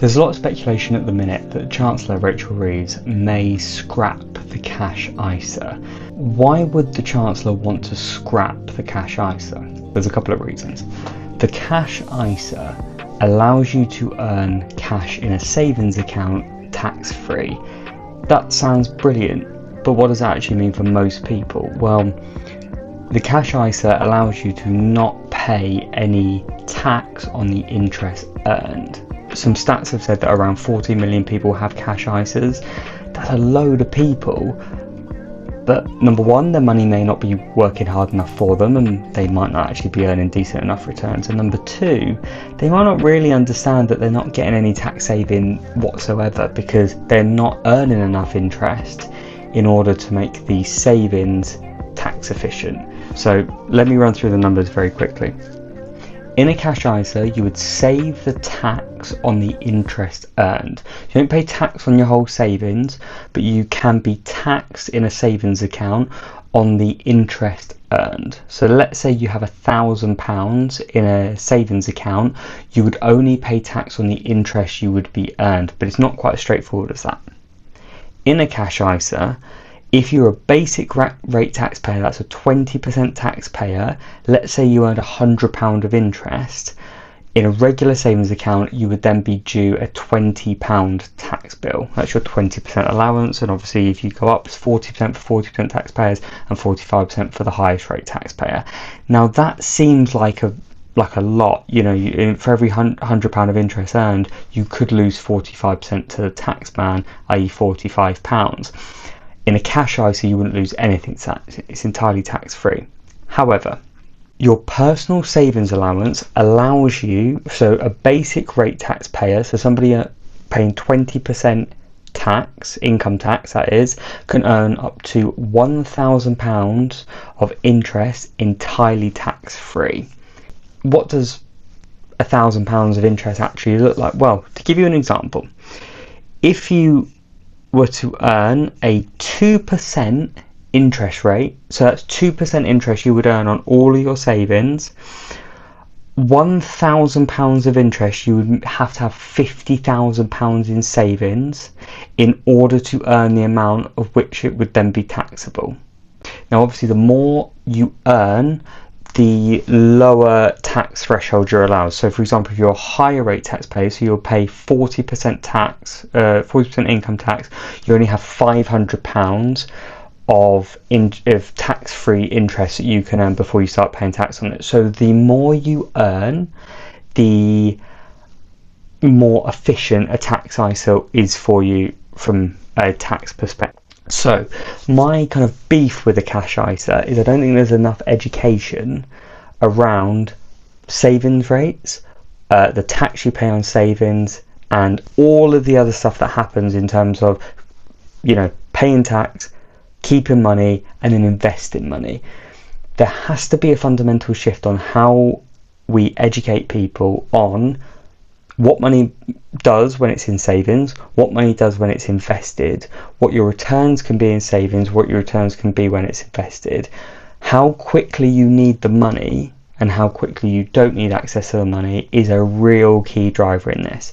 There's a lot of speculation at the minute that Chancellor Rachel Reeves may scrap the cash ISA. Why would the Chancellor want to scrap the cash ISA? There's a couple of reasons. The cash ISA allows you to earn cash in a savings account tax-free. That sounds brilliant, but what does that actually mean for most people? Well, the cash ISA allows you to not pay any tax on the interest earned. Some stats have said that around 40 million people have cash ISAs. That's a load of people. But number one, their money may not be working hard enough for them and they might not actually be earning decent enough returns. And number two, they might not really understand that they're not getting any tax saving whatsoever because they're not earning enough interest in order to make the savings tax efficient. So let me run through the numbers very quickly. In a cash ISA, you would save the tax on the interest earned. You don't pay tax on your whole savings, but you can be taxed in a savings account on the interest earned. So let's say you have £1,000 in a savings account, you would only pay tax on the interest you would be earned, but it's not quite as straightforward as that. In a cash ISA, if you're a basic rate taxpayer, that's a 20% taxpayer, let's say you earned £100 of interest, in a regular savings account you would then be due a £20 tax bill. That's your 20% allowance, and obviously if you go up, it's 40% for 40% taxpayers and 45% for the highest rate taxpayer. Now that seems like a lot, you know, for every £100 of interest earned, you could lose 45% to the tax man, i.e. £45. In a cash ISA, you wouldn't lose anything, it's entirely tax-free. However, your personal savings allowance allows you, so a basic rate taxpayer, so somebody paying 20% tax, income tax that is, can earn up to £1,000 of interest entirely tax-free. What does £1,000 of interest actually look like? Well, to give you an example, if you were to earn a 2% interest rate, so that's 2% interest you would earn on all of your savings, £1,000 of interest, you would have to have £50,000 in savings in order to earn the amount of which it would then be taxable. Now obviously the more you earn, the lower tax threshold you're allowed. So for example, if you're a higher rate taxpayer, so you'll pay 40% tax, 40% income tax, you only have £500 of tax-free interest that you can earn before you start paying tax on it. So the more you earn, the more efficient a tax ISA is for you from a tax perspective. So my kind of beef with the cash ISA is I don't think there's enough education around savings rates, the tax you pay on savings, and all of the other stuff that happens in terms of, you know, paying tax, keeping money, and then investing money. There has to be a fundamental shift on how we educate people on what money does when it's in savings, what money does when it's invested, what your returns can be in savings, what your returns can be when it's invested, how quickly you need the money and how quickly you don't need access to the money is a real key driver in this.